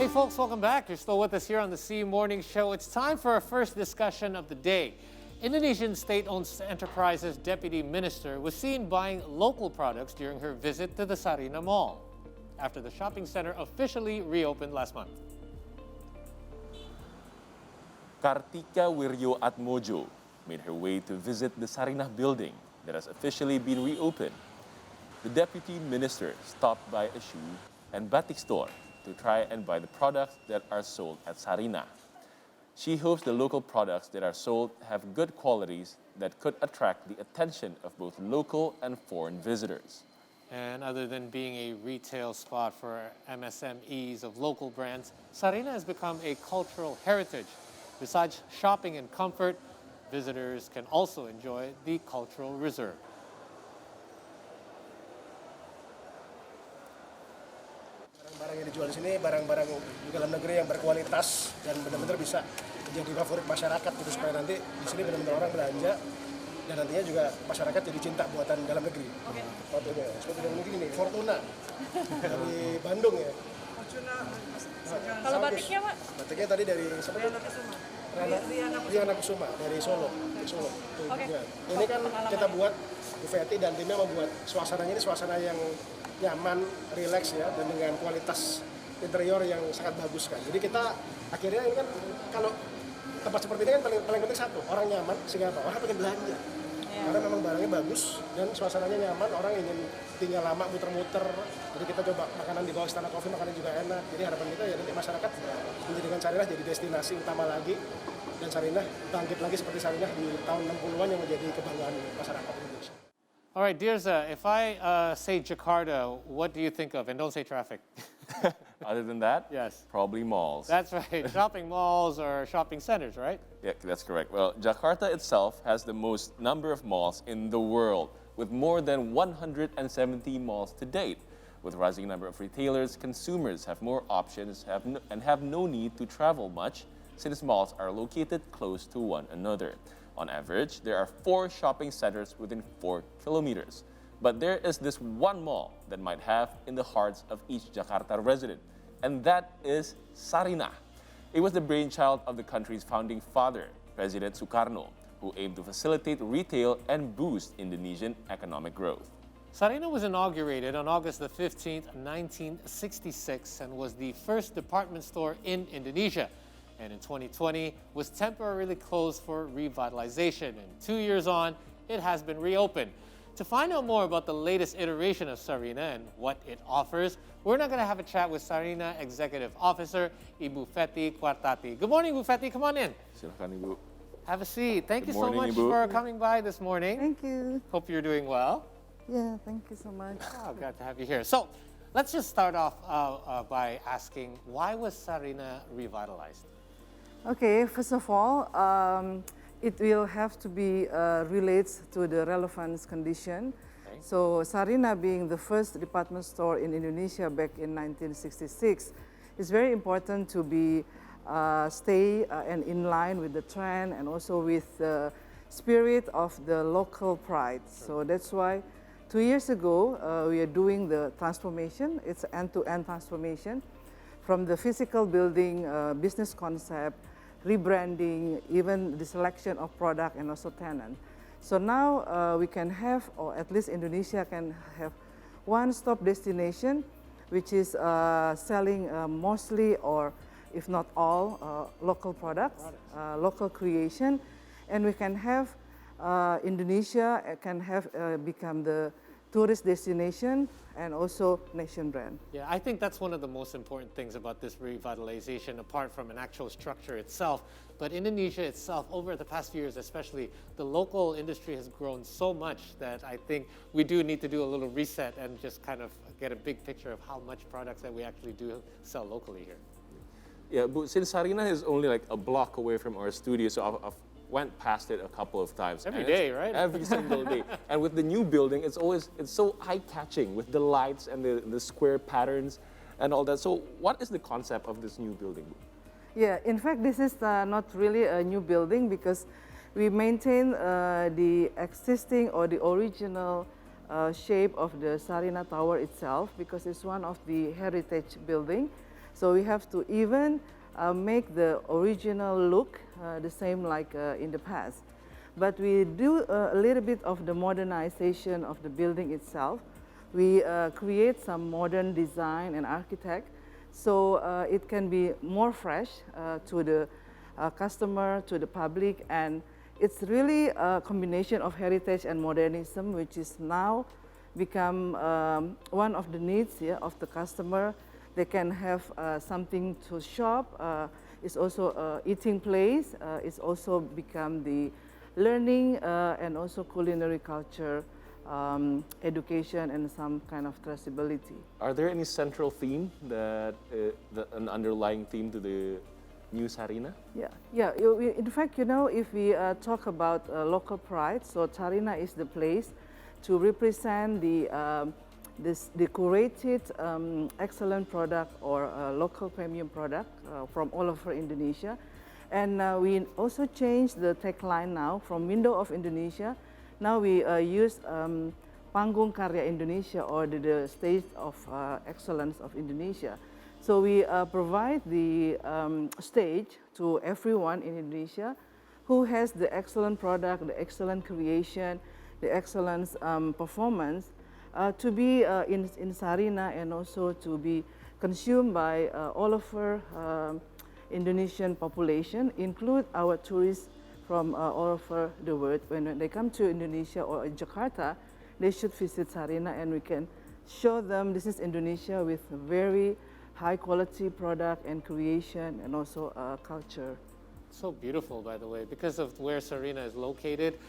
Hey folks, welcome back. You're still with us here on the C Morning Show. It's time for our first discussion of the day. Indonesian state-owned enterprises deputy minister was seen buying local products during her visit to the Sarinah Mall after the shopping center officially reopened last month. Kartika Wiryo Atmojo made her way to visit the Sarinah building that has officially been reopened. The deputy minister stopped by a shoe and batik store to try and buy the products that are sold at Sarinah. She hopes the local products that are sold have good qualities that could attract the attention of both local and foreign visitors. And other than being a retail spot for MSMEs of local brands, Sarinah has become a cultural heritage. Besides shopping and comfort, visitors can also enjoy the cultural reserve. Barang yang dijual di sini barang-barang di dalam negeri yang berkualitas dan benar-benar bisa jadi favorit masyarakat gitu, supaya nanti di sini benar-benar orang belanja dan nantinya juga masyarakat jadi cinta buatan dalam negeri. Oke. Seperti dalam negeri ini, Fortuna dari Bandung ya. Fortuna. Kalau batiknya Pak? Batiknya tadi dari Riana Kusuma dari Solo. Oke. Ini kan kita buat Bu Fetty dan timnya membuat suasananya ini suasana yang nyaman, rileks ya, dan dengan kualitas interior yang sangat bagus kan. Jadi kita akhirnya ini kan kalau tempat seperti ini kan paling penting satu, orang nyaman sehingga apa? Orang pengen belanja. Yeah. Karena memang barangnya bagus dan suasananya nyaman, orang ingin tinggal lama muter-muter. Jadi kita coba makanan di bawah Istana Kopi, makanan juga enak. Jadi harapan kita ya nanti masyarakat menjadikan Sarinah jadi destinasi utama lagi dan Sarinah bangkit lagi seperti Sarinah di tahun 60-an yang menjadi kebanggaan masyarakat Indonesia. All right, Dirza, if I say Jakarta, what do you think of? And don't say traffic. Other than that, yes, probably malls. That's right, shopping malls or shopping centers, right? Yeah, that's correct. Well, Jakarta itself has the most number of malls in the world, with more than 170 malls to date. With rising number of retailers, consumers have more options and have no need to travel much, since malls are located close to one another. On average, there are 4 shopping centers within 4 kilometers. But there is this one mall that might have in the hearts of each Jakarta resident, and that is Sarinah. It was the brainchild of the country's founding father, President Sukarno, who aimed to facilitate retail and boost Indonesian economic growth. Sarinah was inaugurated on August the 15th, 1966, and was the first department store in Indonesia. And in 2020 was temporarily closed for revitalization. And 2 years on, it has been reopened. To find out more about the latest iteration of Sarinah and what it offers, we're now going to have a chat with Sarinah Executive Officer, Ibu Fetty Kwartati. Good morning, Ibu Fetty. Come on in. Silakan, Ibu. Have a seat. Thank you so morning, much Ibu. for coming by this morning. Thank you. Hope you're doing well. Yeah, thank you so much. Oh, glad to have you here. So let's just start off by asking, why was Sarinah revitalized? Okay, first of all, it will have to be relates to the relevance condition. Okay. So Sarinah being the first department store in Indonesia back in 1966, it's very important to be stay and in line with the trend and also with the spirit of the local pride. So that's why 2 years ago we are doing the transformation. It's end-to-end transformation from the physical building, business concept, rebranding, even the selection of product and also tenant. So now we can have, or at least Indonesia can have, one-stop destination, which is selling mostly, or if not all, local products, local creation, and we can have Indonesia can have become the tourist destination and also nation brand. Yeah, I think that's one of the most important things about this revitalization, apart from an actual structure itself. But Indonesia itself, over the past few years especially, the local industry has grown so much that I think we do need to do a little reset and just kind of get a big picture of how much products that we actually do sell locally here. Yeah, but since Sarinah is only like a block away from our studio, so I've went past it a couple of times. Every day, right? Every single day. And with the new building, it's so eye-catching with the lights and the square patterns and all that. So what is the concept of this new building? Yeah, in fact, this is not really a new building because we maintain the existing or the original shape of the Sarinah Tower itself because it's one of the heritage building. So we have to even make the original look the same like in the past. But we do a little bit of the modernization of the building itself. We create some modern design and architect, so it can be more fresh to the customer, to the public, and it's really a combination of heritage and modernism, which is now become one of the needs, yeah, of the customer. They can have something to shop. It's also an eating place. It's also become the learning and also culinary culture, education, and some kind of traceability. Are there any central theme that an underlying theme to the new Sarina? Yeah. In fact, you know, if we talk about local pride, so Sarina is the place to represent the curated excellent product or local premium product from all over Indonesia. And we also changed the tagline now from Window of Indonesia. Now we use Panggung Karya Indonesia, or the stage of excellence of Indonesia. So we provide the stage to everyone in Indonesia who has the excellent product, the excellent creation, the excellent performance to be in Sarina, and also to be consumed by all of our Indonesian population, include our tourists from all over the world. When they come to Indonesia or Jakarta, they should visit Sarina, and we can show them this is Indonesia with very high quality product and creation, and also culture. So beautiful, by the way, because of where Sarina is located.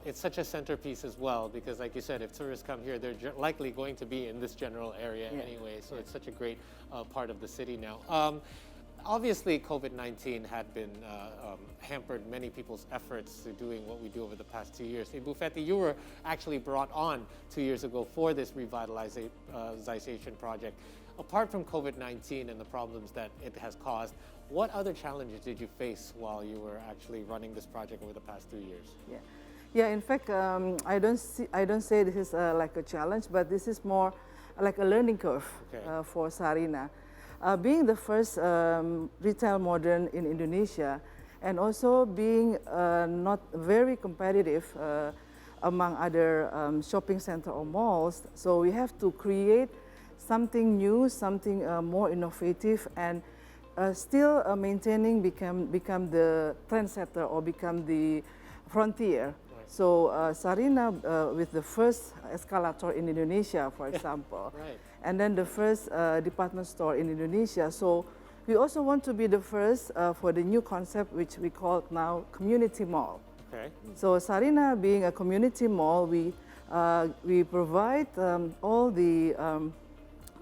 It's such a centerpiece as well, because like you said, if tourists come here, they're likely going to be in this general area anyway, so it's such a great part of the city now. Obviously, COVID-19 had been hampered many people's efforts to doing what we do over the past 2 years. Ibu Fetty, you were actually brought on 2 years ago for this revitalization project. Apart from COVID-19 and the problems that it has caused, what other challenges did you face while you were actually running this project over the past 2 years? Yeah. In fact, I don't say this is like a challenge, but this is more like a learning curve for Sarina. Being the first retail modern in Indonesia, and also being not very competitive among other shopping center or malls, so we have to create something new, something more innovative, and still maintaining become the trendsetter or become the frontier. So Sarina with the first escalator in Indonesia, for example, and then the first department store in Indonesia. So we also want to be the first for the new concept, which we call now community mall. So Sarina being a community mall, we provide all the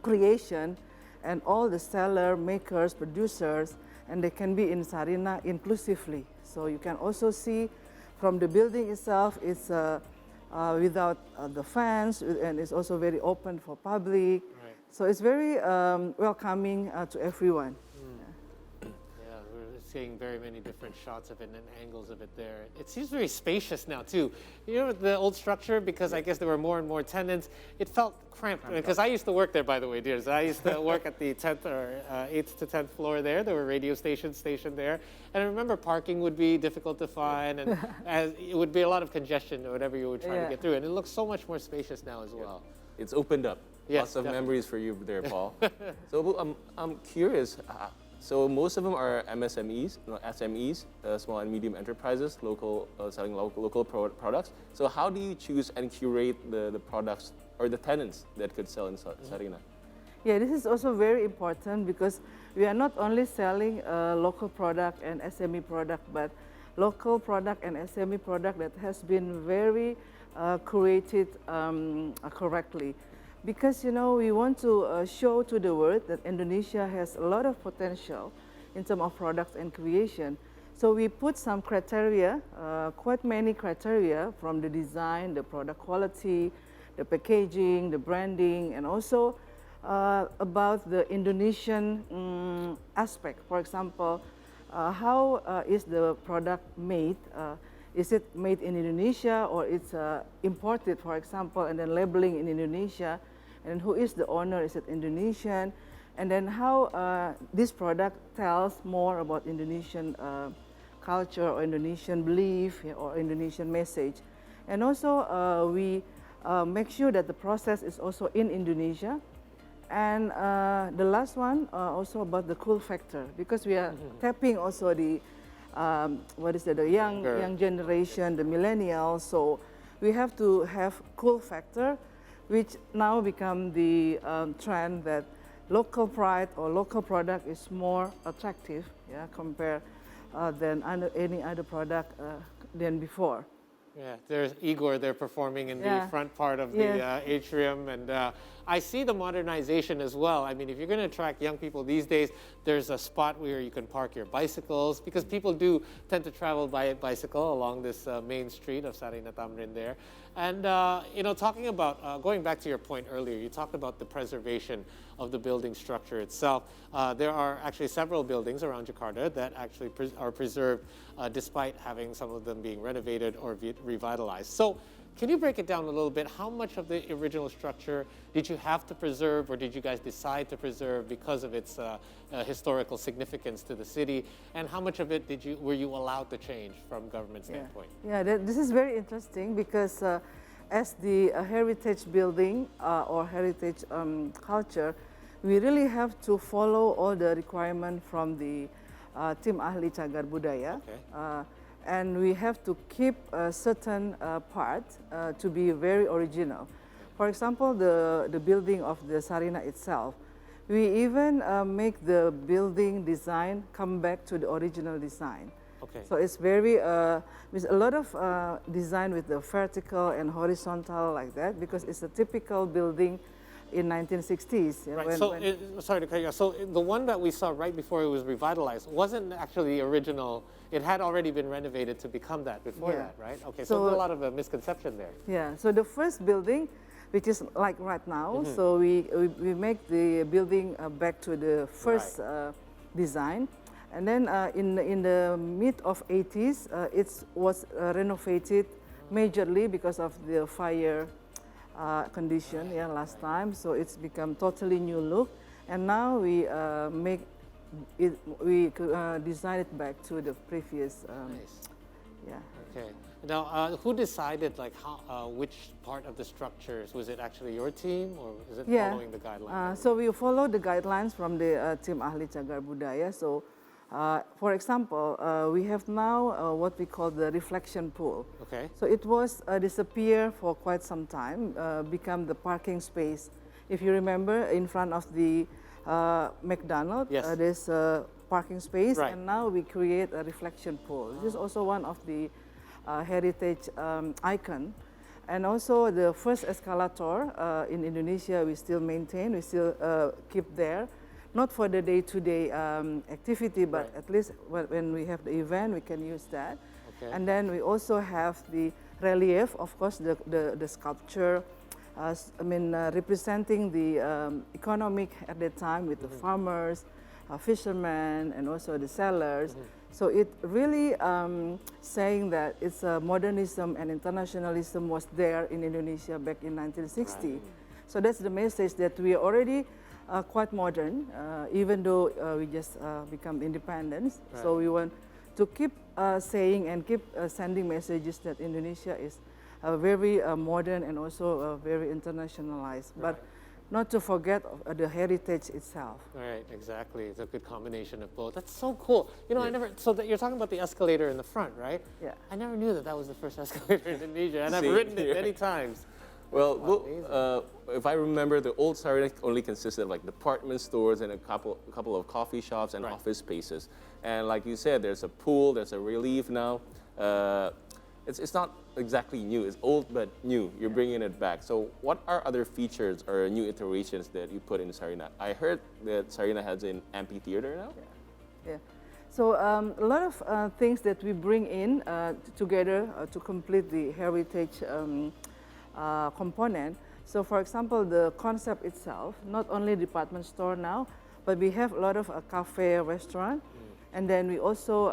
creation and all the seller, makers, producers, and they can be in Sarina inclusively. So you can also see from the building itself, it's without the fans, and it's also very open for public. So it's very welcoming to everyone. Yeah, we're seeing very many different shots of it and angles of it there. It seems very spacious now too. You know, the old structure, because I guess there were more and more tenants, it felt cramped. Because I used to work there, by the way, dears. I used to work at the 10th or 8th to 10th floor there. There were radio stations stationed there. And I remember parking would be difficult to find, and it would be a lot of congestion whenever you would try to get through. And it looks so much more spacious now as well. It's opened up. Yes, lots of memories for you there, Paul. So I'm curious. So most of them are MSMEs, SMEs, small and medium enterprises, selling local products. So how do you choose and curate the products or the tenants that could sell in Sarina? Yeah, this is also very important, because we are not only selling local product and SME product, but local product and SME product that has been very curated correctly. Because, you know, we want to show to the world that Indonesia has a lot of potential in terms of products and creation. So we put some criteria, quite many criteria, from the design, the product quality, the packaging, the branding, and also about the Indonesian aspect. For example, how is the product made? Is it made in Indonesia, or it's imported, for example, and then labeling in Indonesia? And who is the owner? Is it Indonesian? and then how this product tells more about Indonesian culture or Indonesian belief or Indonesian message. And also we make sure that the process is also in Indonesia. And the last one also about the cool factor, because we are tapping also the the young generation, the millennials. So we have to have cool factor, which now become the trend that local pride or local product is more attractive, yeah, compared than any other product than before. Yeah, there's Igor there performing in the front part of the atrium, and I see the modernization as well. I mean, if you're going to attract young people these days, there's a spot where you can park your bicycles, because people do tend to travel by bicycle along this main street of Sarinah Tamrin there. And, you know, talking about, going back to your point earlier, you talked about the preservation of the building structure itself. There are actually several buildings around Jakarta that actually are preserved despite having some of them being renovated or revitalized. So can you break it down a little bit? How much of the original structure did you have to preserve, or did you guys decide to preserve because of its historical significance to the city? And how much of it were you allowed to change from government standpoint? Yeah, this is very interesting, because as the heritage building or heritage culture, we really have to follow all the requirements from the Tim Ahli Cagar Budaya. Okay. And we have to keep a certain part to be very original. For example, the building of the Sarinah itself, we even make the building design come back to the original design. Okay. So it's very, with a lot of design with the vertical and horizontal like that, because it's a typical building in 1960s. Right. Sorry to cut you off. So the one that we saw right before it was revitalized wasn't actually the original. It had already been renovated to become that before that, right? Okay, so there's a lot of a misconception there. Yeah, so the first building, which is like right now, so we make the building back to the first design. And then in the mid of 80s, it was renovated majorly because of the fire condition last time. So it's become totally new look. And now we design it back to the previous. Nice. Yeah. Okay. Now, who decided like how, which part of the structures? Was it actually your team, or is it following the guidelines? So we follow the guidelines from the Tim Ahli Cagar Budaya. So, for example, we have now what we call the reflection pool. Okay. So it was disappear for quite some time, become the parking space. If you remember, in front of the McDonald's, there's a parking space, and now we create a reflection pool. This is also one of the heritage icon. And also the first escalator in Indonesia, we still maintain, we still keep there. Not for the day-to-day activity, but at least when we have the event, we can use that. Okay. And then we also have the relief, of course, the sculpture, representing the economic at that time with the farmers, fishermen, and also the sellers. So it really saying that it's modernism and internationalism was there in Indonesia back in 1960. So that's the message that we are already quite modern, even though we just become independent. So we want to keep saying and keep sending messages that Indonesia is very modern and also very internationalized. But not to forget the heritage itself. Right, exactly. It's a good combination of both. That's so cool. You know, I never, so that you're talking about the escalator in the front, right? Yeah. I never knew that was the first escalator in Indonesia, and I've ridden it many times. Well, if I remember, the old Sarinah only consisted of like department stores and a couple of coffee shops and office spaces. And like you said, there's a pool, there's a relief now. It's not exactly new, it's old but new. You're bringing it back. So what are other features or new iterations that you put in Sarinah? I heard that Sarinah has an amphitheater now? Yeah. So a lot of things that we bring in together to complete the heritage component. So for example, the concept itself, not only department store now, but we have a lot of cafe, restaurant, and then we also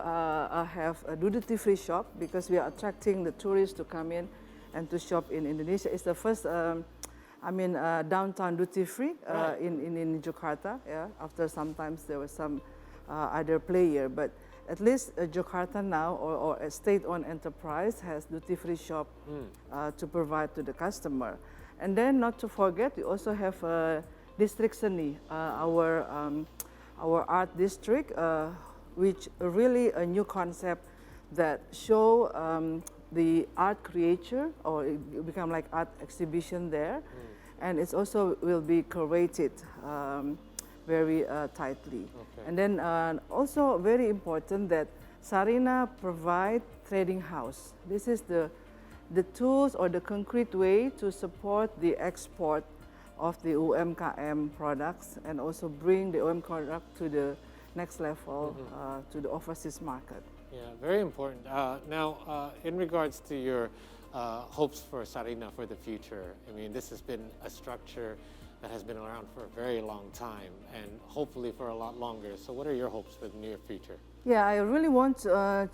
have a duty-free shop, because we are attracting the tourists to come in and to shop in Indonesia. It's the first downtown duty free in Jakarta. Yeah, after sometimes there was some other player, but at least Jakarta now, or a state-owned enterprise, has duty-free shop to provide to the customer. And then, not to forget, we also have District Seni, our art district, which really a new concept that show the art creature, or it become like art exhibition there, and it's also will be curated very tightly. Okay. And then also very important that Sarina provide trading house. This is the tools or the concrete way to support the export of the UMKM products and also bring the UMKM product to the next level to the overseas market. Yeah, very important. Now, in regards to your hopes for Sarina for the future, I mean, this has been a structure that has been around for a very long time and hopefully for a lot longer. So what are your hopes for the near future? Yeah, I really want to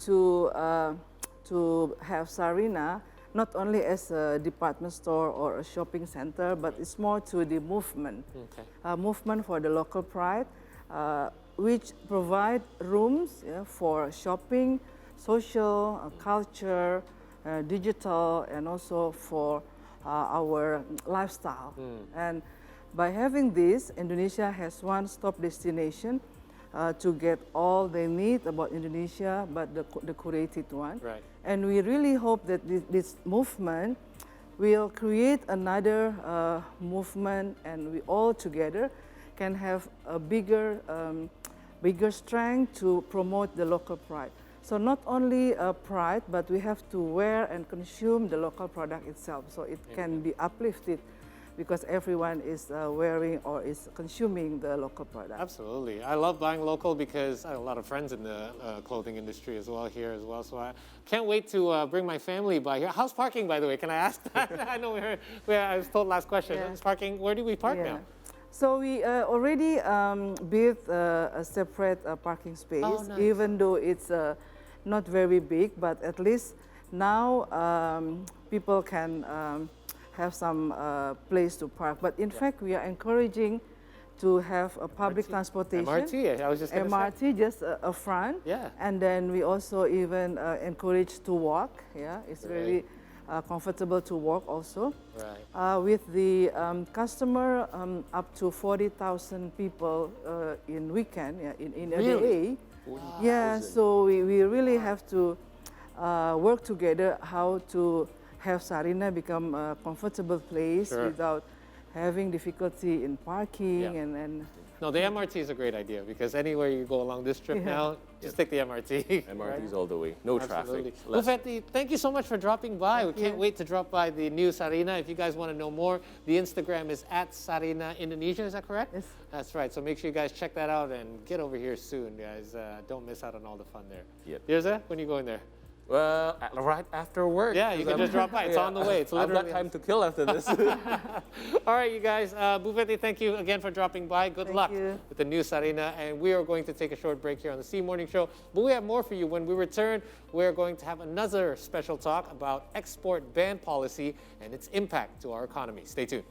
have Sarina not only as a department store or a shopping center, but it's more to the movement, movement for the local pride, which provide rooms for shopping, social, culture, digital, and also for our lifestyle. And by having this, Indonesia has one-stop destination to get all they need about Indonesia, but the curated one. Right. And we really hope that this movement will create another movement, and we all together can have a bigger strength to promote the local pride. So not only pride, but we have to wear and consume the local product itself, so it can be uplifted because everyone is wearing or is consuming the local product. Absolutely. I love buying local because I have a lot of friends in the clothing industry as well here as well. So I can't wait to bring my family by here. How's parking, by the way? Can I ask that? I know I was told last question. Yeah. How's parking? Where do we park now? So we already built a separate parking space, nice. even though it's not very big, but at least now people can have some place to park. But in fact, we are encouraging to have a public transportation. MRT, I was just going to say. MRT, just a front. Yeah. And then we also even encourage to walk. Yeah, it's very comfortable to walk also. Right. With the customer up to 40,000 people in weekend, in a day. Yeah, so we really have to work together how to have Sarina become a comfortable place without having difficulty in parking and No, the MRT is a great idea because anywhere you go along this trip now, just take the MRT. MRTs all the way, no Absolutely. traffic. Well, Fetty, thank you so much for dropping by. We can't wait to drop by the new Sarina. If you guys want to know more, the Instagram is @Sarina Indonesia. Is that correct? Yes. That's right. So make sure you guys check that out and get over here soon, guys. Don't miss out on all the fun there. Yep. Tirza, when are you going there? Well, right after work. Yeah, you can just drop by. It's on the way. It's I've literally got time to kill after this. All right, you guys. Bu Fetty, thank you again for dropping by. Good luck with the new Sarina. And we are going to take a short break here on the C Morning Show. But we have more for you. When we return, we're going to have another special talk about export ban policy and its impact to our economy. Stay tuned.